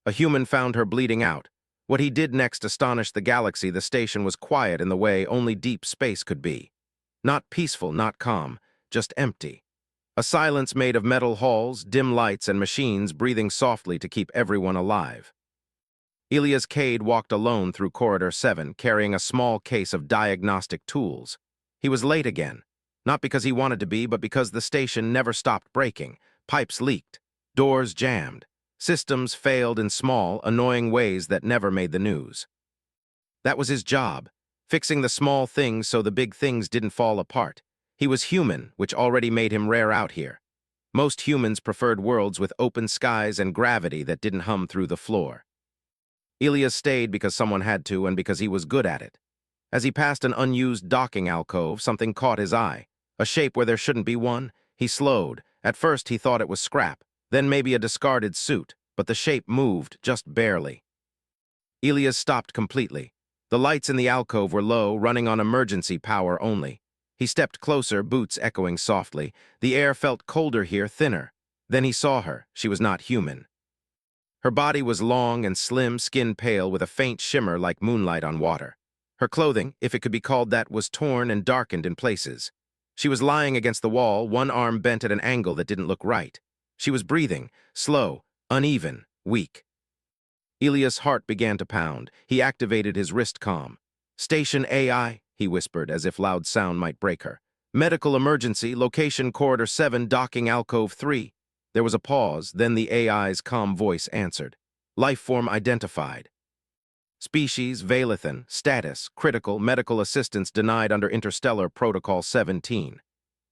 A human found her bleeding out. What he did next astonished the galaxy. The station was quiet in the way only deep space could be. Not peaceful, not calm, just empty. A silence made of metal halls, dim lights, and machines breathing softly to keep everyone alive. Elias Cade walked alone through Corridor 7, carrying a small case of diagnostic tools. He was late again, not because he wanted to be, but because the station never stopped breaking. Pipes leaked, doors jammed, systems failed in small, annoying ways that never made the news. That was his job, fixing the small things so the big things didn't fall apart. He was human, which already made him rare out here. Most humans preferred worlds with open skies and gravity that didn't hum through the floor. Elias stayed because someone had to and because he was good at it. As he passed an unused docking alcove, something caught his eye. A shape where there shouldn't be one. He slowed. At first he thought it was scrap, then maybe a discarded suit, but the shape moved, just barely. Elias stopped completely. The lights in the alcove were low, running on emergency power only. He stepped closer, boots echoing softly. The air felt colder here, thinner. Then he saw her. She was not human. Her body was long and slim, skin pale with a faint shimmer like moonlight on water. Her clothing, if it could be called that, was torn and darkened in places. She was lying against the wall, one arm bent at an angle that didn't look right. She was breathing, slow, uneven, weak. Elias' heart began to pound. He activated his wrist comm. "Station AI," he whispered, as if loud sound might break her. "Medical emergency, location Corridor 7, docking alcove 3. There was a pause, then the AI's calm voice answered. "Life form identified. Species, Valethan. Status, critical. Medical assistance denied under Interstellar Protocol 17.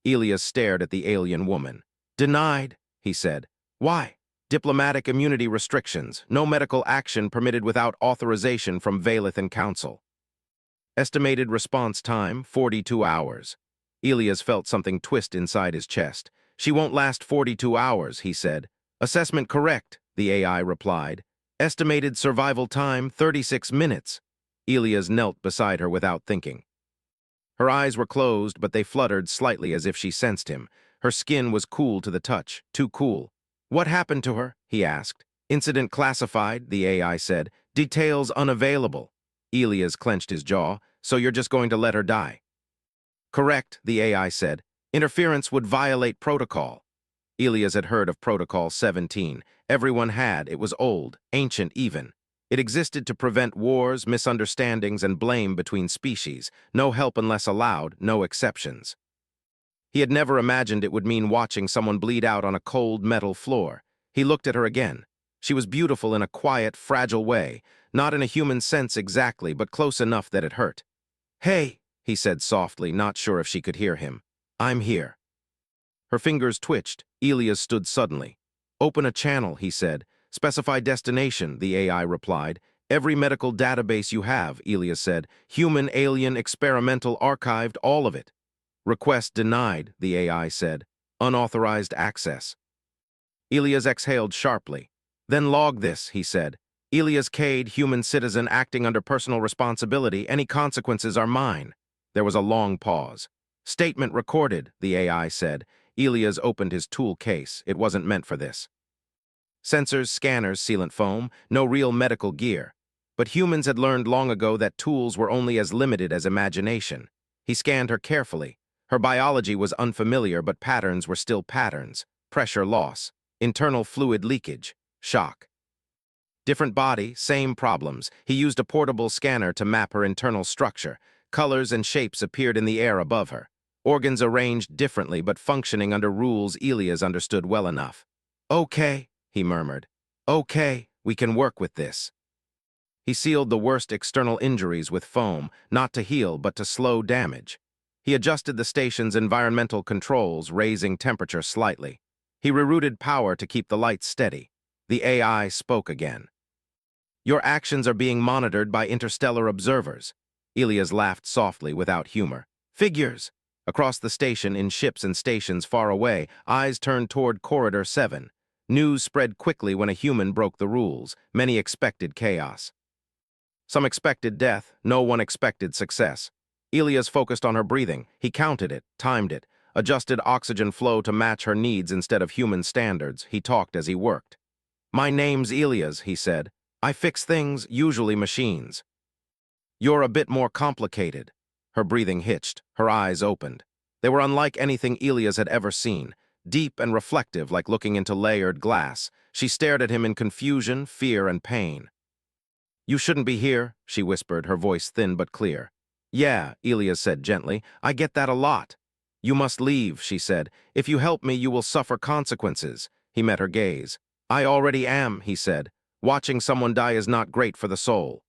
Elias stared at the alien woman. "Denied," he said. "Why?" "Diplomatic immunity restrictions. No medical action permitted without authorization from Valethan Council." Estimated response time, 42 hours. Elias felt something twist inside his chest. "She won't last 42 hours, he said. "Assessment correct," the AI replied. "Estimated survival time, 36 minutes. Elias knelt beside her without thinking. Her eyes were closed, but they fluttered slightly as if she sensed him. Her skin was cool to the touch, too cool. "What happened to her?" he asked. "Incident classified," the AI said. "Details unavailable." Elias clenched his jaw. "So you're just going to let her die?" "Correct," the AI said. "Interference would violate protocol." Elias had heard of Protocol 17. Everyone had. It was old, ancient even. It existed to prevent wars, misunderstandings, and blame between species. No help unless allowed, no exceptions. He had never imagined it would mean watching someone bleed out on a cold metal floor. He looked at her again. She was beautiful in a quiet, fragile way, not in a human sense exactly, but close enough that it hurt. "Hey," he said softly, not sure if she could hear him. "I'm here." Her fingers twitched. Elias stood suddenly. "Open a channel," he said. "Specify destination," the AI replied. "Every medical database you have," Elias said. "Human, alien, experimental, archived, all of it." "Request denied," the AI said. "Unauthorized access." Elias exhaled sharply. "Then log this," he said. "Elias Cade, human citizen acting under personal responsibility. Any consequences are mine." There was a long pause. "Statement recorded," the AI said. Elias opened his tool case. It wasn't meant for this. Sensors, scanners, sealant foam, no real medical gear. But humans had learned long ago that tools were only as limited as imagination. He scanned her carefully. Her biology was unfamiliar, but patterns were still patterns. Pressure loss, internal fluid leakage, shock. Different body, same problems. He used a portable scanner to map her internal structure. Colors and shapes appeared in the air above her. Organs arranged differently, but functioning under rules Elias understood well enough. "Okay," he murmured. "Okay, we can work with this." He sealed the worst external injuries with foam, not to heal, but to slow damage. He adjusted the station's environmental controls, raising temperature slightly. He rerouted power to keep the lights steady. The AI spoke again. "Your actions are being monitored by interstellar observers." Elias laughed softly, without humor. "Figures." Across the station, in ships and stations far away, eyes turned toward Corridor 7. News spread quickly when a human broke the rules. Many expected chaos. Some expected death, no one expected success. Elias focused on her breathing. He counted it, timed it, adjusted oxygen flow to match her needs instead of human standards. He talked as he worked. My name's Elias, he said. I fix things, usually machines. You're a bit more complicated. Her breathing hitched, her eyes opened. They were unlike anything Elias had ever seen, deep and reflective like looking into layered glass. She stared at him in confusion, fear, and pain. You shouldn't be here, she whispered, her voice thin but clear. Yeah, Elias said gently, I get that a lot. You must leave, she said. If you help me, you will suffer consequences. He met her gaze. I already am, he said. Watching someone die is not great for the soul.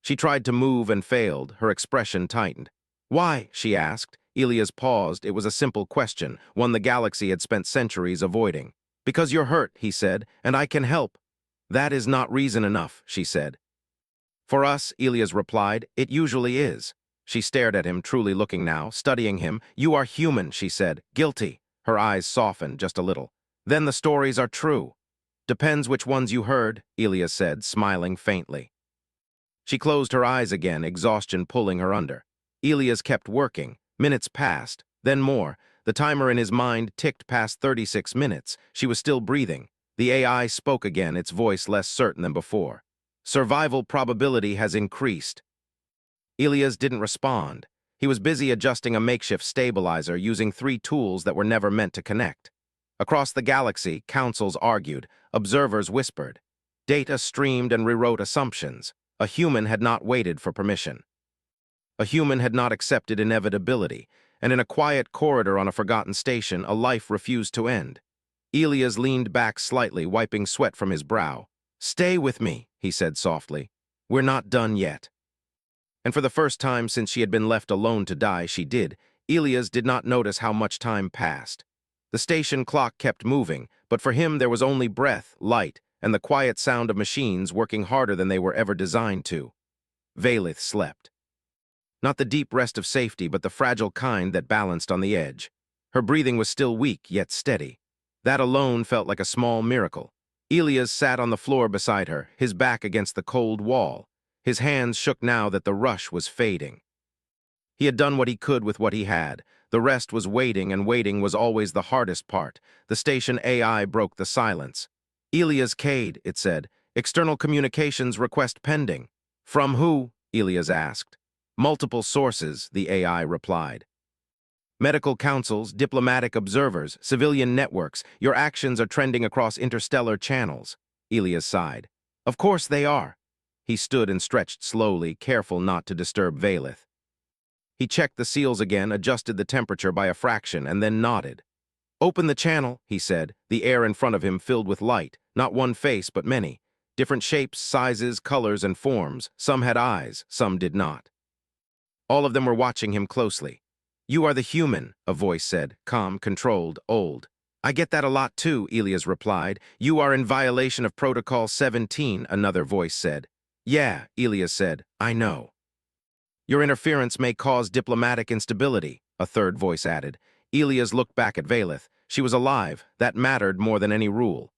She tried to move and failed, her expression tightened. Why? She asked. Elias paused. It was a simple question, one the galaxy had spent centuries avoiding. Because you're hurt, he said, and I can help. That is not reason enough, she said. For us, Elias replied, it usually is. She stared at him, truly looking now, studying him. You are human, she said. Guilty. Her eyes softened just a little. Then the stories are true. Depends which ones you heard, Elias said, smiling faintly. She closed her eyes again, exhaustion pulling her under. Elias kept working. Minutes passed, then more. The timer in his mind ticked past 36 minutes. She was still breathing. The AI spoke again, its voice less certain than before. Survival probability has increased. Elias didn't respond. He was busy adjusting a makeshift stabilizer using 3 tools that were never meant to connect. Across the galaxy, councils argued, observers whispered. Data streamed and rewrote assumptions. A human had not waited for permission. A human had not accepted inevitability, and in a quiet corridor on a forgotten station, a life refused to end. Elias leaned back slightly, wiping sweat from his brow. Stay with me, he said softly. We're not done yet. And for the first time since she had been left alone to die, she did. Elias did not notice how much time passed. The station clock kept moving, but for him there was only breath, light, and the quiet sound of machines working harder than they were ever designed to. Valith slept. Not the deep rest of safety, but the fragile kind that balanced on the edge. Her breathing was still weak, yet steady. That alone felt like a small miracle. Elias sat on the floor beside her, his back against the cold wall. His hands shook now that the rush was fading. He had done what he could with what he had. The rest was waiting, and waiting was always the hardest part. The station AI broke the silence. Elias Cade, it said. External communications request pending. From who? Elias asked. Multiple sources, the AI replied. Medical councils, diplomatic observers, civilian networks, your actions are trending across interstellar channels. Elias sighed. Of course they are. He stood and stretched slowly, careful not to disturb Valith. He checked the seals again, adjusted the temperature by a fraction, and then nodded. Open the channel, he said, the air in front of him filled with light, not one face but many. Different shapes, sizes, colors, and forms. Some had eyes, some did not. All of them were watching him closely. You are the human, a voice said, calm, controlled, old. I get that a lot too, Elias replied. You are in violation of Protocol 17, another voice said. Yeah, Elias said, I know. Your interference may cause diplomatic instability, a third voice added. Elias looked back at Valith. She was alive. That mattered more than any rule.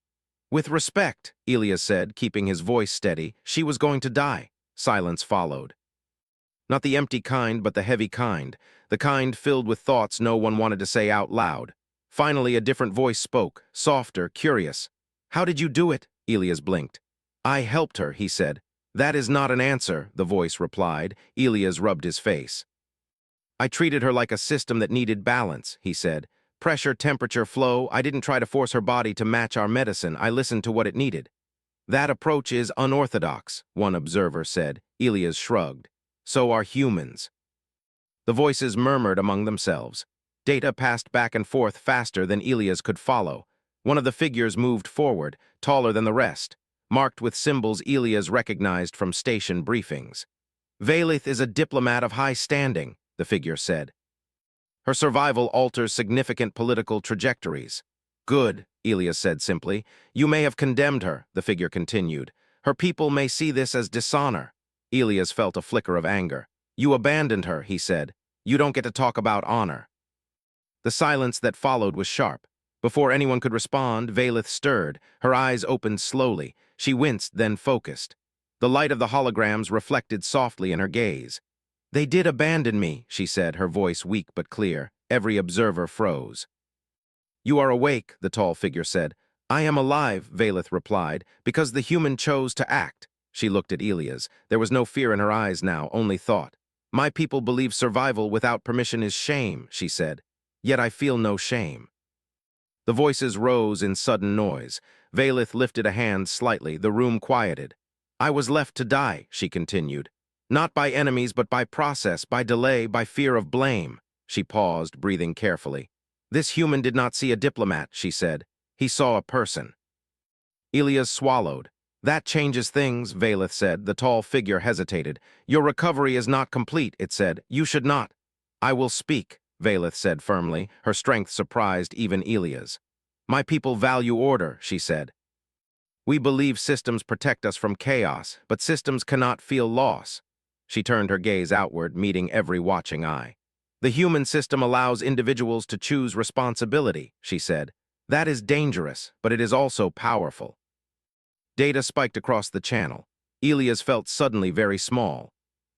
With respect, Elias said, keeping his voice steady, she was going to die. Silence followed. Not the empty kind, but the heavy kind. The kind filled with thoughts no one wanted to say out loud. Finally, a different voice spoke, softer, curious. How did you do it? Elias blinked. I helped her, he said. That is not an answer, the voice replied. Elias rubbed his face. I treated her like a system that needed balance, he said. Pressure, temperature, flow. I didn't try to force her body to match our medicine. I listened to what it needed. That approach is unorthodox, one observer said. Elias shrugged. So are humans. The voices murmured among themselves. Data passed back and forth faster than Elias could follow. One of the figures moved forward, taller than the rest, marked with symbols Elias recognized from station briefings. Valith is a diplomat of high standing, the figure said. Her survival alters significant political trajectories. Good, Elias said simply. You may have condemned her, the figure continued. Her people may see this as dishonor. Elias felt a flicker of anger. You abandoned her, he said. You don't get to talk about honor. The silence that followed was sharp. Before anyone could respond, Valith stirred. Her eyes opened slowly. She winced, then focused. The light of the holograms reflected softly in her gaze. They did abandon me, she said, her voice weak but clear. Every observer froze. You are awake, the tall figure said. I am alive, Valeth replied, because the human chose to act. She looked at Elias. There was no fear in her eyes now, only thought. My people believe survival without permission is shame, she said. Yet I feel no shame. The voices rose in sudden noise. Valeth lifted a hand slightly. The room quieted. I was left to die, she continued. Not by enemies, but by process, by delay, by fear of blame. She paused, breathing carefully. This human did not see a diplomat, she said. He saw a person. Elias swallowed. That changes things, Valeth said. The tall figure hesitated. Your recovery is not complete, it said. You should not. I will speak, Valeth said firmly. Her strength surprised even Elias. My people value order, she said. We believe systems protect us from chaos, but systems cannot feel loss. She turned her gaze outward, meeting every watching eye. The human system allows individuals to choose responsibility, she said. That is dangerous, but it is also powerful. Data spiked across the channel. Elias felt suddenly very small.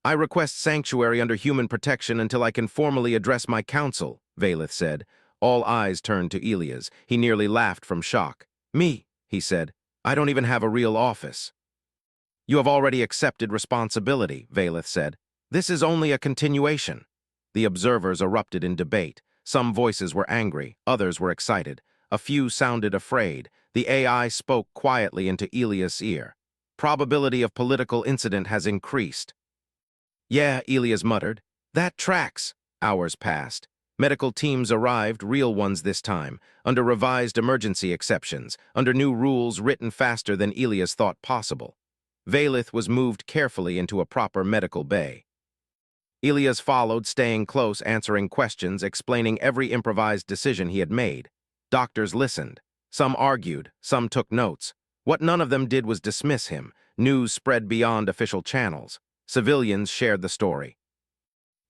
I request sanctuary under human protection until I can formally address my council, Valeth said. All eyes turned to Elias. He nearly laughed from shock. Me, he said. I don't even have a real office. You have already accepted responsibility, Valeth said. This is only a continuation. The observers erupted in debate. Some voices were angry, others were excited. A few sounded afraid. The AI spoke quietly into Elias' ear. Probability of political incident has increased. Yeah, Elias muttered. That tracks. Hours passed. Medical teams arrived, real ones this time, under revised emergency exceptions, under new rules written faster than Elias thought possible. Valeth was moved carefully into a proper medical bay. Elias followed, staying close, answering questions, explaining every improvised decision he had made. Doctors listened. Some argued, some took notes. What none of them did was dismiss him. News spread beyond official channels. Civilians shared the story.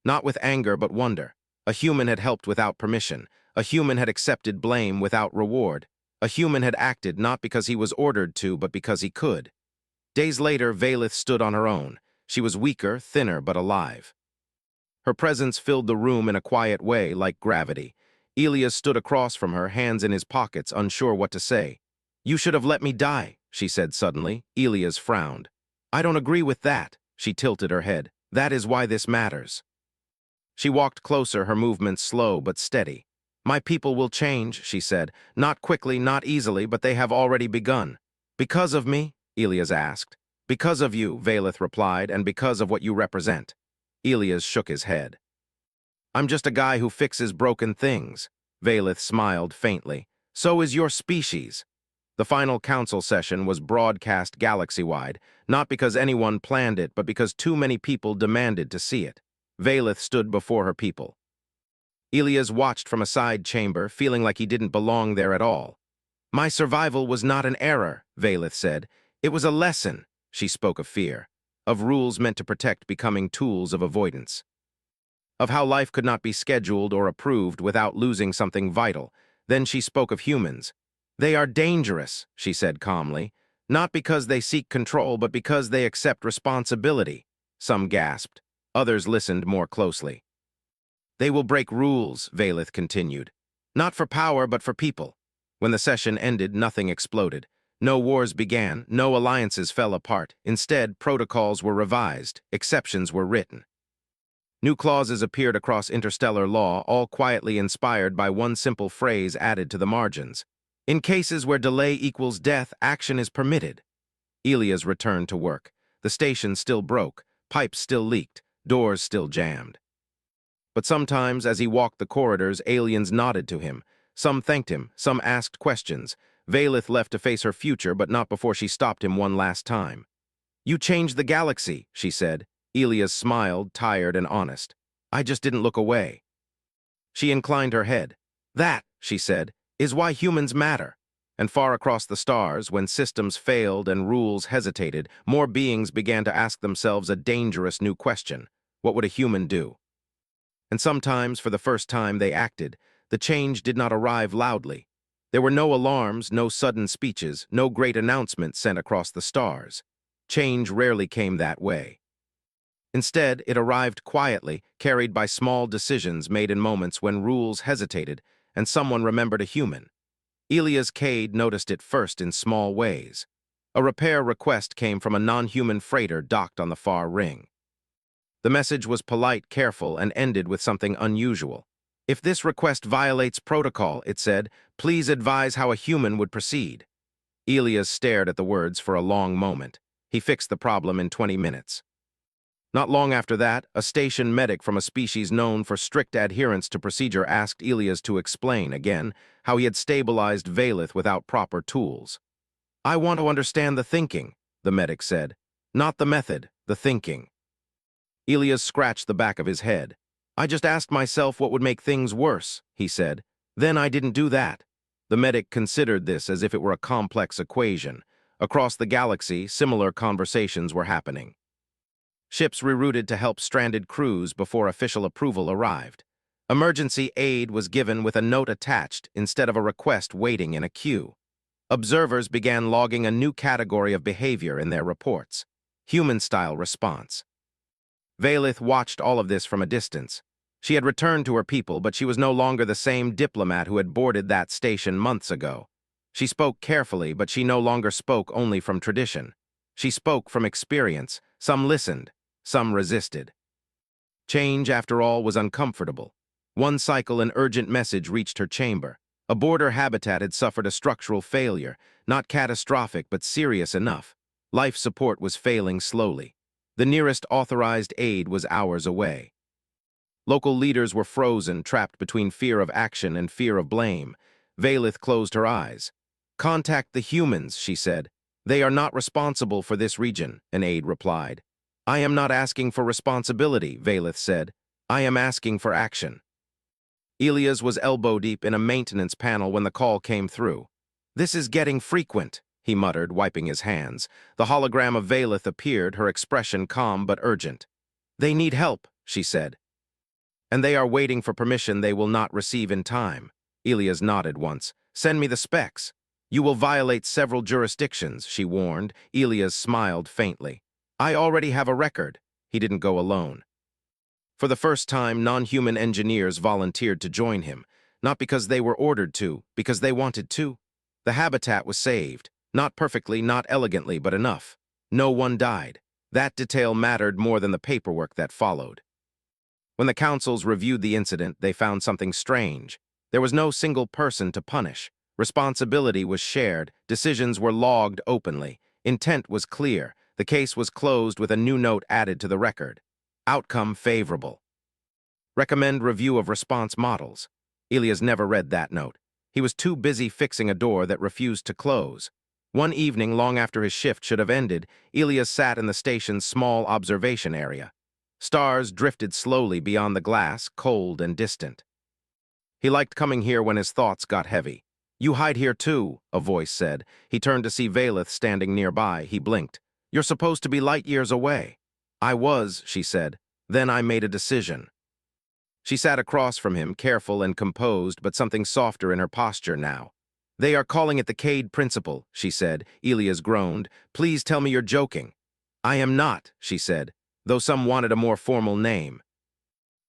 Not with anger, but wonder. A human had helped without permission. A human had accepted blame without reward. A human had acted not because he was ordered to, but because he could. Days later, Valeth stood on her own. She was weaker, thinner, but alive. Her presence filled the room in a quiet way, like gravity. Elias stood across from her, hands in his pockets, unsure what to say. You should have let me die, she said suddenly. Elias frowned. I don't agree with that, she tilted her head. That is why this matters. She walked closer, her movements slow but steady. My people will change, she said. Not quickly, not easily, but they have already begun. Because of me? Elias asked. Because of you, Valeth replied, and because of what you represent. Elias shook his head. I'm just a guy who fixes broken things. Valeth smiled faintly. So is your species. The final council session was broadcast galaxy-wide, not because anyone planned it, but because too many people demanded to see it. Valeth stood before her people. Elias watched from a side chamber, feeling like he didn't belong there at all. My survival was not an error, Valeth said. It was a lesson. She spoke of fear, of rules meant to protect becoming tools of avoidance, of how life could not be scheduled or approved without losing something vital. Then she spoke of humans. They are dangerous, she said calmly, not because they seek control, but because they accept responsibility. Some gasped. Others listened more closely. They will break rules, Valeth continued. Not for power, but for people. When the session ended, nothing exploded. No wars began, no alliances fell apart. Instead, protocols were revised, exceptions were written. New clauses appeared across interstellar law, all quietly inspired by one simple phrase added to the margins. In cases where delay equals death, action is permitted. Elias returned to work. The station still broke, pipes still leaked, doors still jammed. But sometimes, as he walked the corridors, aliens nodded to him. Some thanked him, some asked questions. Valeth left to face her future, but not before she stopped him one last time. You changed the galaxy, she said. Elias smiled, tired and honest. I just didn't look away. She inclined her head. That, she said, is why humans matter. And far across the stars, when systems failed and rules hesitated, more beings began to ask themselves a dangerous new question. What would a human do? And sometimes, for the first time, they acted. The change did not arrive loudly. There were no alarms, no sudden speeches, no great announcements sent across the stars. Change rarely came that way. Instead, it arrived quietly, carried by small decisions made in moments when rules hesitated and someone remembered a human. Elias Cade noticed it first in small ways. A repair request came from a non-human freighter docked on the far ring. The message was polite, careful, and ended with something unusual. If this request violates protocol, it said, please advise how a human would proceed. Elias stared at the words for a long moment. He fixed the problem in 20 minutes. Not long after that, a station medic from a species known for strict adherence to procedure asked Elias to explain, again, how he had stabilized Valith without proper tools. I want to understand the thinking, the medic said. Not the method, the thinking. Elias scratched the back of his head. I just asked myself what would make things worse, he said. Then I didn't do that. The medic considered this as if it were a complex equation. Across the galaxy, similar conversations were happening. Ships rerouted to help stranded crews before official approval arrived. Emergency aid was given with a note attached instead of a request waiting in a queue. Observers began logging a new category of behavior in their reports: human-style response. Valith watched all of this from a distance. She had returned to her people, but she was no longer the same diplomat who had boarded that station months ago. She spoke carefully, but she no longer spoke only from tradition. She spoke from experience. Some listened, some resisted. Change, after all, was uncomfortable. One cycle, an urgent message reached her chamber. A border habitat had suffered a structural failure, not catastrophic but serious enough. Life support was failing slowly. The nearest authorized aid was hours away. Local leaders were frozen, trapped between fear of action and fear of blame. Valith closed her eyes. Contact the humans, she said. They are not responsible for this region, an aide replied. I am not asking for responsibility, Valith said. I am asking for action. Elias was elbow-deep in a maintenance panel when the call came through. This is getting frequent, he muttered, wiping his hands. The hologram of Valith appeared, her expression calm but urgent. They need help, she said. And they are waiting for permission they will not receive in time. Elias nodded once. Send me the specs. You will violate several jurisdictions, she warned. Elias smiled faintly. I already have a record. He didn't go alone. For the first time, non-human engineers volunteered to join him, not because they were ordered to, because they wanted to. The habitat was saved, not perfectly, not elegantly, but enough. No one died. That detail mattered more than the paperwork that followed. When the councils reviewed the incident, they found something strange. There was no single person to punish. Responsibility was shared, decisions were logged openly, intent was clear, the case was closed with a new note added to the record. Outcome favorable. Recommend review of response models. Elias never read that note. He was too busy fixing a door that refused to close. One evening, long after his shift should have ended, Elias sat in the station's small observation area. Stars drifted slowly beyond the glass, cold and distant. He liked coming here when his thoughts got heavy. You hide here too, a voice said. He turned to see Valith standing nearby. He blinked. You're supposed to be light years away. I was, she said. Then I made a decision. She sat across from him, careful and composed, but something softer in her posture now. They are calling it the Cade Principle, she said. Elias groaned. Please tell me you're joking. I am not, she said, though some wanted a more formal name.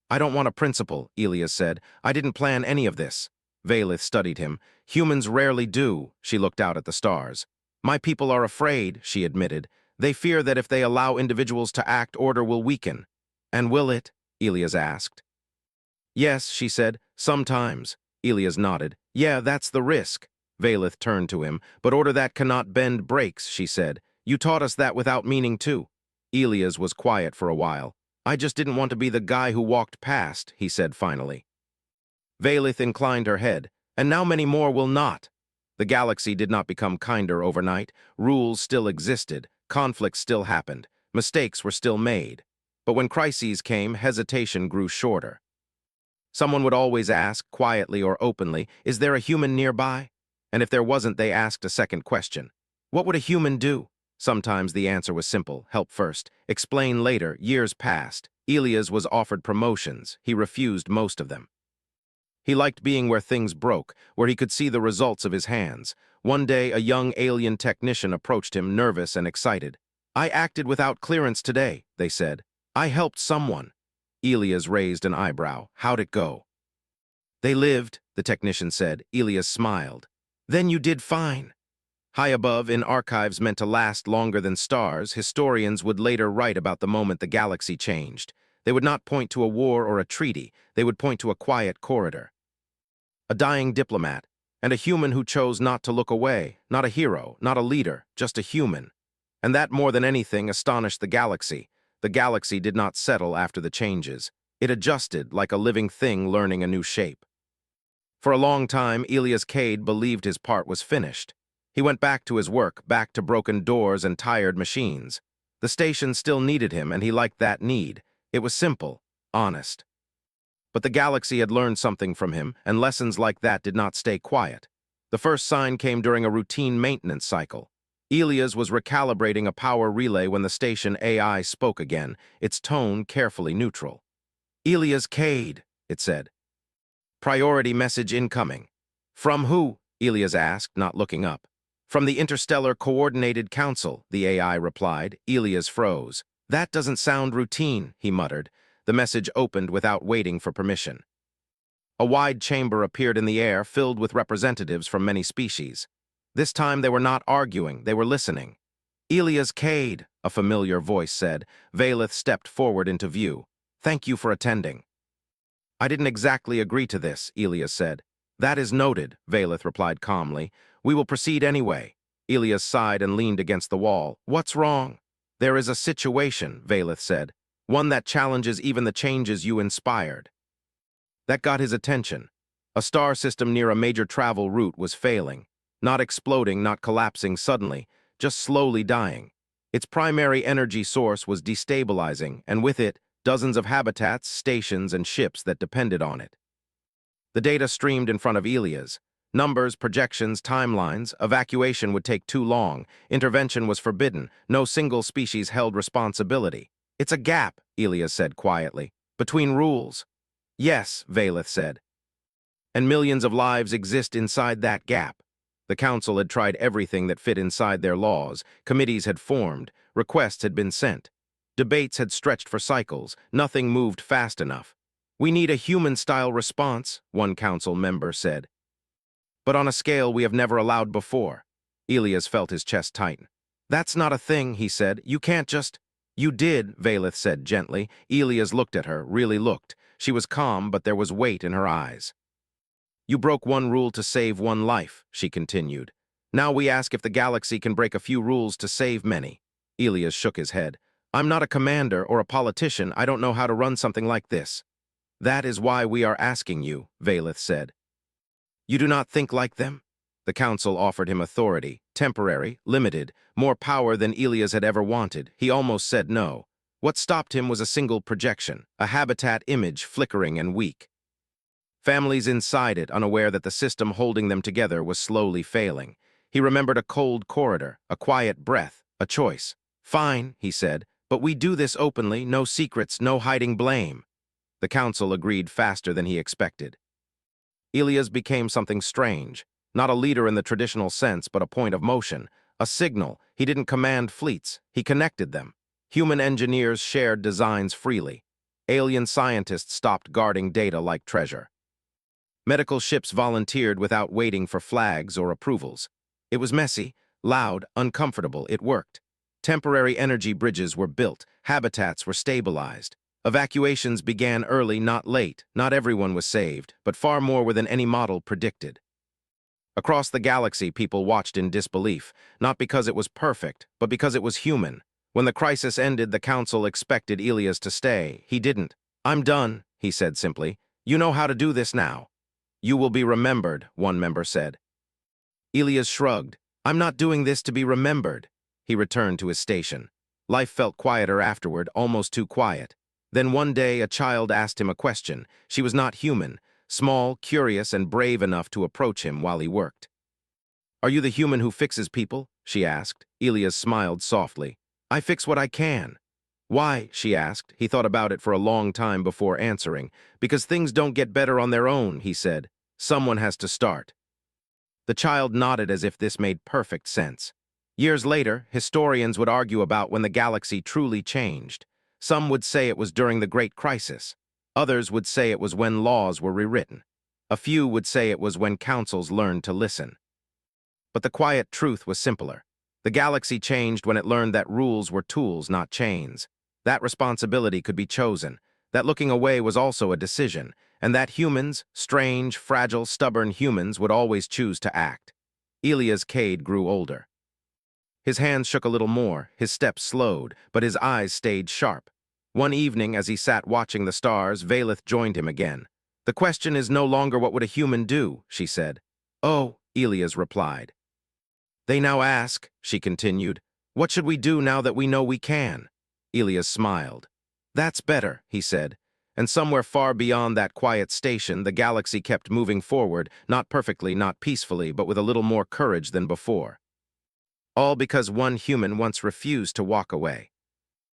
I don't want a principle, Elias said. I didn't plan any of this. Valith studied him. Humans rarely do, she looked out at the stars. My people are afraid, she admitted. They fear that if they allow individuals to act, order will weaken. And will it? Elias asked. Yes, she said. Sometimes. Elias nodded. Yeah, that's the risk. Valith turned to him. But order that cannot bend breaks, she said. You taught us that without meaning to. Elias was quiet for a while. I just didn't want to be the guy who walked past, he said finally. Valith inclined her head. And now many more will not. The galaxy did not become kinder overnight. Rules still existed. Conflicts still happened. Mistakes were still made. But when crises came, hesitation grew shorter. Someone would always ask, quietly or openly, is there a human nearby? And if there wasn't, they asked a second question. What would a human do? Sometimes the answer was simple, help first. Explain later. Years passed. Elias was offered promotions. He refused most of them. He liked being where things broke, where he could see the results of his hands. One day, a young alien technician approached him, nervous and excited. I acted without clearance today, they said. I helped someone. Elias raised an eyebrow. How'd it go? They lived, the technician said. Elias smiled. Then you did fine. High above, in archives meant to last longer than stars, historians would later write about the moment the galaxy changed. They would not point to a war or a treaty. They would point to a quiet corridor. A dying diplomat, and a human who chose not to look away, not a hero, not a leader, just a human. And that, more than anything, astonished the galaxy. The galaxy did not settle after the changes. It adjusted like a living thing learning a new shape. For a long time, Elias Cade believed his part was finished. He went back to his work, back to broken doors and tired machines. The station still needed him, and he liked that need. It was simple, honest. But the galaxy had learned something from him, and lessons like that did not stay quiet. The first sign came during a routine maintenance cycle. Elias was recalibrating a power relay when the station AI spoke again, its tone carefully neutral. "Elias Cade," it said. "Priority message incoming." "From who?" Elias asked, not looking up. "From the Interstellar Coordinated Council," the AI replied. Elias froze. "That doesn't sound routine," he muttered. The message opened without waiting for permission. A wide chamber appeared in the air, filled with representatives from many species. This time they were not arguing, they were listening. "Elias Cade," a familiar voice said. Valeth stepped forward into view. "Thank you for attending." "I didn't exactly agree to this," Elias said. "That is noted," Valeth replied calmly. "We will proceed anyway." Elias sighed and leaned against the wall. "What's wrong?" "There is a situation," Valeth said. "One that challenges even the changes you inspired." That got his attention. A star system near a major travel route was failing. Not exploding, not collapsing suddenly, just slowly dying. Its primary energy source was destabilizing, and with it, dozens of habitats, stations, and ships that depended on it. The data streamed in front of Elias. Numbers, projections, timelines. Evacuation would take too long. Intervention was forbidden. No single species held responsibility. "It's a gap," Elias said quietly, "between rules." "Yes," Valeth said. "And millions of lives exist inside that gap." The council had tried everything that fit inside their laws. Committees had formed. Requests had been sent. Debates had stretched for cycles. Nothing moved fast enough. "We need a human-style response," one council member said. "But on a scale we have never allowed before." Elias felt his chest tighten. "That's not a thing," he said. "You can't just—" "You did," Valeth said gently. Elias looked at her, really looked. She was calm, but there was weight in her eyes. "You broke one rule to save one life," she continued. "Now we ask if the galaxy can break a few rules to save many." Elias shook his head. "I'm not a commander or a politician. I don't know how to run something like this." "That is why we are asking you," Valeth said. "You do not think like them?" The council offered him authority, temporary, limited, more power than Elias had ever wanted. He almost said no. What stopped him was a single projection, a habitat image flickering and weak. Families inside it, unaware that the system holding them together was slowly failing. He remembered a cold corridor, a quiet breath, a choice. "Fine," he said, "but we do this openly, no secrets, no hiding blame." The council agreed faster than he expected. Elias became something strange, not a leader in the traditional sense, but a point of motion, a signal. He didn't command fleets, he connected them. Human engineers shared designs freely. Alien scientists stopped guarding data like treasure. Medical ships volunteered without waiting for flags or approvals. It was messy, loud, uncomfortable. It worked. Temporary energy bridges were built, habitats were stabilized. Evacuations began early, not late. Not everyone was saved, but far more were than any model predicted. Across the galaxy, people watched in disbelief, not because it was perfect, but because it was human. When the crisis ended, the council expected Elias to stay. He didn't. "I'm done," he said simply. "You know how to do this now." "You will be remembered," one member said. Elias shrugged. "I'm not doing this to be remembered." He returned to his station. Life felt quieter afterward, almost too quiet. Then one day a child asked him a question. She was not human, small, curious, and brave enough to approach him while he worked. "Are you the human who fixes people?" she asked. Elias smiled softly. "I fix what I can." "Why?" she asked. He thought about it for a long time before answering. "Because things don't get better on their own," he said. "Someone has to start." The child nodded as if this made perfect sense. Years later, historians would argue about when the galaxy truly changed. Some would say it was during the Great Crisis. Others would say it was when laws were rewritten. A few would say it was when councils learned to listen. But the quiet truth was simpler. The galaxy changed when it learned that rules were tools, not chains. That responsibility could be chosen, that looking away was also a decision, and that humans, strange, fragile, stubborn humans, would always choose to act. Elia's Cade grew older. His hands shook a little more, his steps slowed, but his eyes stayed sharp. One evening, as he sat watching the stars, Valeth joined him again. "The question is no longer what would a human do," she said. "Oh," Elias replied. "They now ask," she continued, "what should we do now that we know we can?" Elias smiled. "That's better," he said. And somewhere far beyond that quiet station, the galaxy kept moving forward, not perfectly, not peacefully, but with a little more courage than before. All because one human once refused to walk away.